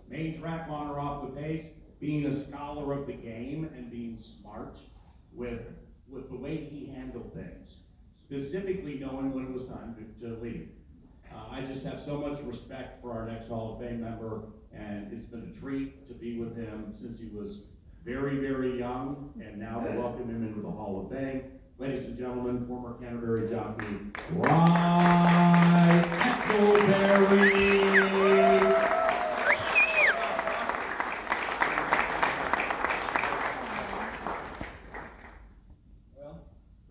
main track honor off the pace, being a scholar of the game and being smart with the way he handled things, specifically knowing when it was time to leave. I just have so much respect for our next Hall of Fame member, and it's been a treat to be with him since he was very, very young, and now to welcome him into the Hall of Fame. Ladies and gentlemen, former Canterbury jockey, Eikleberry.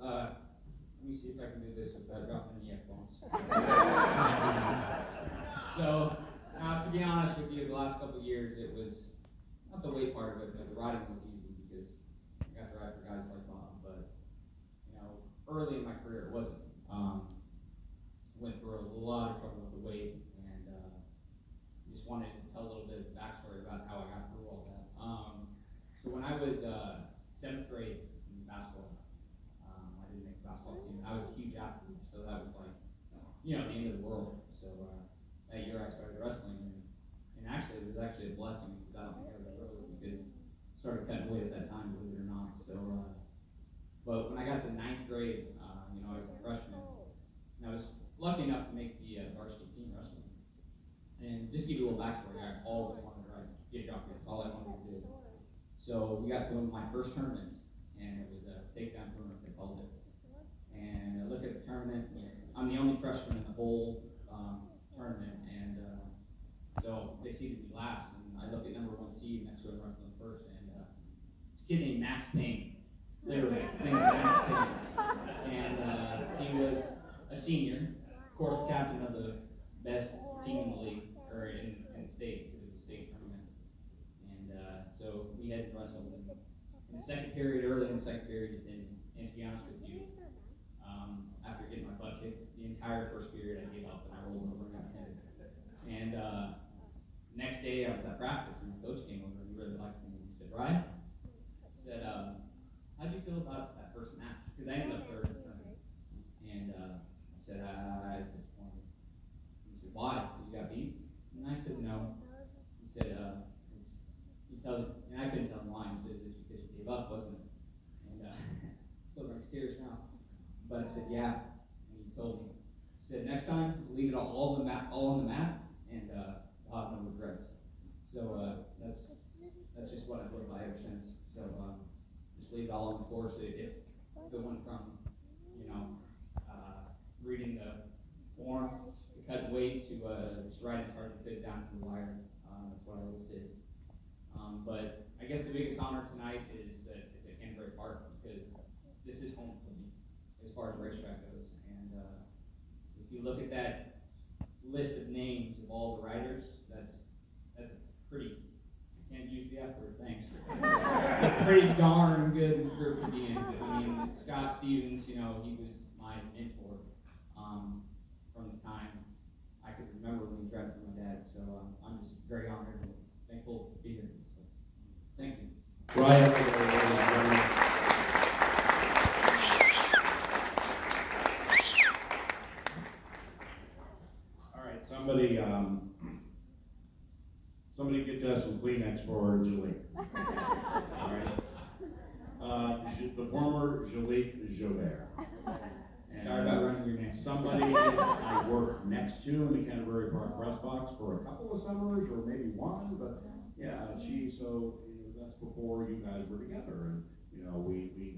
Let me see if I can do this without dropping any F-bombs. So, to be honest with you, the last couple of years, it was not the weight part of it, but the riding was easy because I got to ride for guys like Bob. But early in my career, it wasn't. Went through a lot of trouble with the weight, and just wanted to tell a little bit of backstory about how I got through all that. So when I was 7th grade in basketball, I didn't make the basketball team. I was a huge athlete, so that was like, the end of the world. So that year I started wrestling, and actually it was actually a blessing because I don't think I was early because I started cutting weight at that time, believe it or not. So, but when I got to 9th grade, I was a freshman, and I was lucky enough to make the varsity team wrestling. And just to give you a little backstory, I always wanted to be a jockey. That's all I wanted to do. So we got to my first tournament, and it was a takedown tournament, they called it. And I look at the tournament, I'm the only freshman in the whole tournament, and so they seeded me last, and I look at number 1 seed next to him wrestling first, and this kid named Max Payne, literally, his name was Max Payne, and he was a senior, of course, the captain of the best team in the league, or in the state, because it was a state tournament, and so we had to wrestle in the second period, early in the second period, and to be honest with you, after getting my butt kicked the entire first period, I gave up and I rolled over and got hit. And next day I was at practice and the coach came over and he really liked me. He said, "Ryan," he said, "how do you feel about that first match?" Because I ended up third in the tournament. And I said, "I was disappointed." He said, "Why? You got beat?" And I said, "No." He said, and I couldn't tell him why. He said, "It's because you gave up, wasn't it?" And still brings tears now. But I said, "Yeah," and he told me. He said, "Next time, leave it all on the mat, and I'll have no regrets." So that's just what I've lived by ever since. So just leave it all on the course. If it went from reading the form to cut weight to just riding as hard as I could down to the wire, that's what I always did. But I guess the biggest honor tonight is that it's at Canterbury Park because this is home for me as far as racetrack goes. And if you look at that list of names of all the riders, that's a pretty, I can't use the F word, thanks. It's a pretty darn good group to be in. I mean, Scott Stevens, he was my mentor from the time I could remember when he drove for my dad. So I'm just very honored and thankful to be here. So, thank you. Ryan. Somebody get us some Kleenex for Julie. All right. The former Julie Jobert. Sorry about running your name. Somebody I worked next to in the Canterbury Park press box for a couple of summers, or maybe one, but yeah, that's before you guys were together, and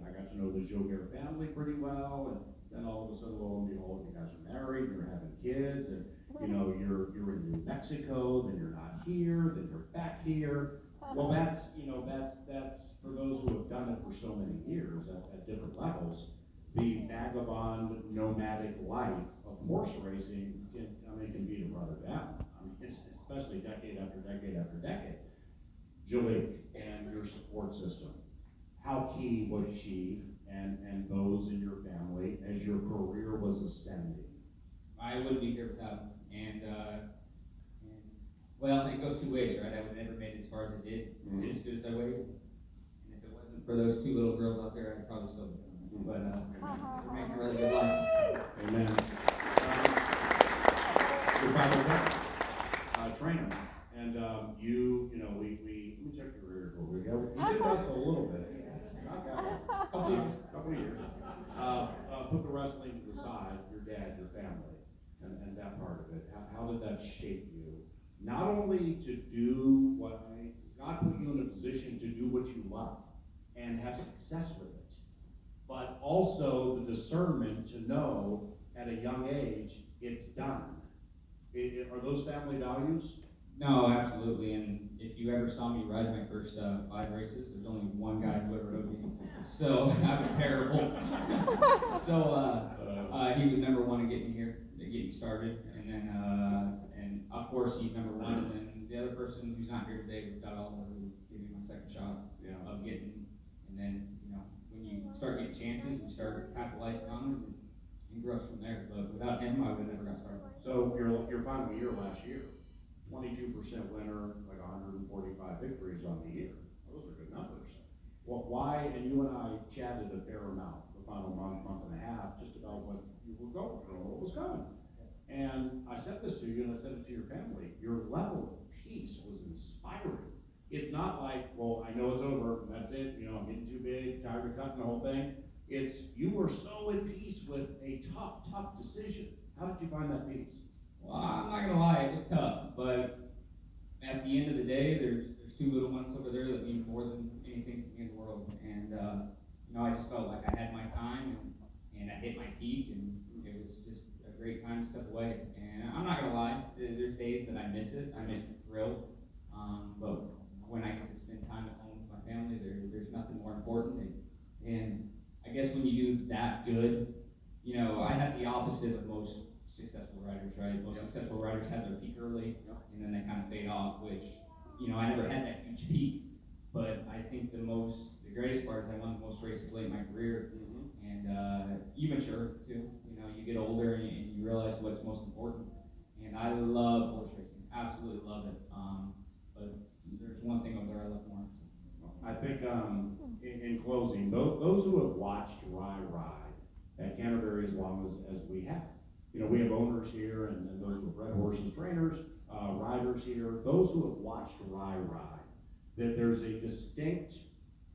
I got to know the Jobert family pretty well, and then all of a sudden, lo and behold, you guys are married, you're having kids, and you're in New Mexico, then you're not here, then you're back here. Well, that's for those who have done it for so many years at different levels. The vagabond, nomadic life of horse racing can beat a brother down. It's especially decade after decade after decade. Julie and your support system. How key was she and those in your family as your career was ascending? I wouldn't be here without him. And well, it goes two ways, right? I would have never made it as far as I did, as good as I waited. And if it wasn't for those two little girls out there, I'd probably still be doing it. But we're making a really good life. Amen. Your father, trainer, And, let me check your rear real quick. You did wrestle a little bit. Not that long. Couple of years. Put the wrestling to the side, your dad, your family, and that part of it. How did that shape you? Not only to do God put you in a position to do what you love and have success with it, but also the discernment to know at a young age it's done. Are those family values? No, absolutely. And if you ever saw me ride my first 5 races, there's only one guy who ever rode me. So I was terrible. So he was number one to get me here, to get me started. And then, and of course, he's number one. And then the other person who's not here today was Scott Oliver, who gave me my second shot of getting. And then, when you start getting chances, you start capitalizing on them and grow from there. But without him, I would have never got started. So your final year last year, 22% winner, like 145 victories on the year. Those are good numbers. Well, why, and you and I chatted a fair amount the final month and a half, just about what you were going through, what was coming. And I said this to you, and I said it to your family. Your level of peace was inspiring. It's not like, well, I know it's over, and that's it, I'm getting too big, tired of cutting the whole thing. It's, you were so at peace with a tough decision. How did you find that peace? Well, I'm not gonna lie, it was tough, but at the end of the day, there's 2 little ones over there that mean more than anything to me in the world. And I just felt like I had my time, and I hit my peak, and it was just a great time to step away. And I'm not gonna lie, there's days that I miss it. I miss the thrill, but when I get to spend time at home with my family, there's nothing more important. And I guess when you do that good, I had the opposite of most successful riders, right? Most successful riders have their peak early, and then they kind of fade off, which, I never had that huge peak, but I think the greatest part is I won the most races late in my career, and you mature too, you get older and you realize what's most important, and I love horse racing, absolutely love it, but there's one thing over there I love more. I think, in closing, those who have watched Rye ride at Canterbury as long as we have, we have owners here and those who have bred horses, trainers, riders here, those who have watched Rye ride, that there's a distinct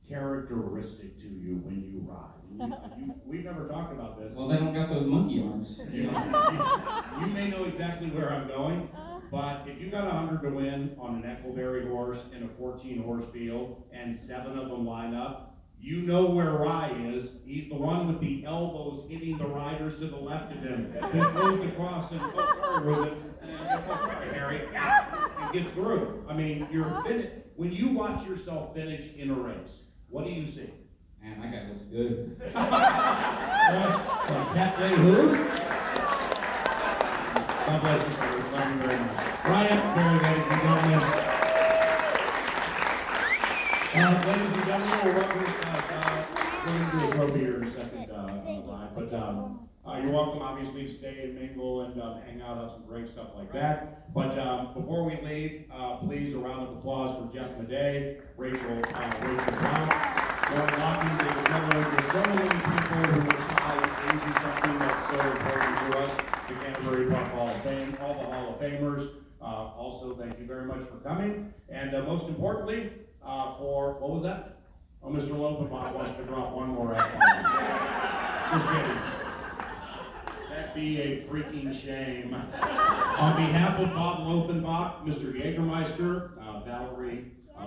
characteristic to you when you ride. We've never talked about this. Well, they don't got those monkey arms. You may know exactly where I'm going, but if you got 100 to win on an Eikleberry horse in a 14-horse field and 7 of them line up, you know where Rye is. He's the one with the elbows hitting the riders to the left of him. He throws the cross and, sorry, Ruben. Sorry, Harry. And gets through. I mean, when you watch yourself finish in a race, what do you see? Man, that guy looks good. Cat Day who? God bless you, sir. Love you very much. Ryan Eikleberry, ladies and gentlemen. Ladies and gentlemen, we're going to do a trophy here in a second, Ryan. But you're welcome, obviously, to stay and mingle and hang out, have some great stuff like that. But before we leave, please, a round of applause for Jeff Madej, Rachel Brown, Lauren Lockton, David Miller. There's so many people who decide to do something that's so important to us. The Canterbury Park Hall of Fame, all the Hall of Famers. Also, thank you very much for coming. And most importantly, what was that? Oh, Mr. Lopenbach wants to drop one more F on. Just kidding. That'd be a freaking shame. On behalf of Bob Lopenbach, Mr. Jägermeister,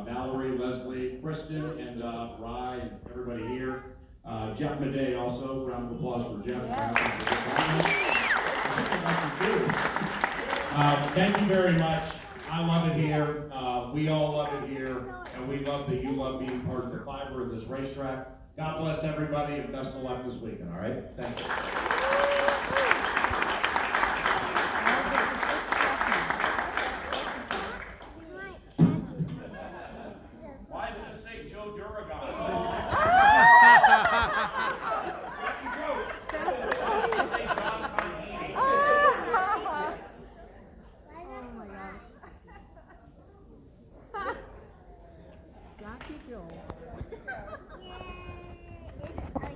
Valerie, Leslie, Kristen, and Rye, and everybody here. Jeff Madej also, round of applause for Jeff. Thank you very much. I love it here. We all love it here. And we love that you love being part of the fiber of this racetrack. God bless everybody and best of luck this weekend, all right? Thank you. Why does it say Joe Duragon?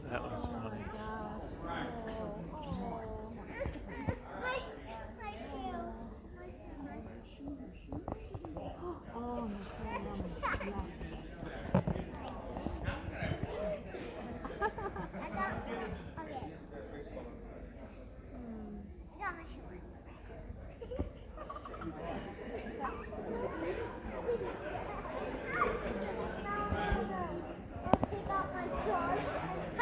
That was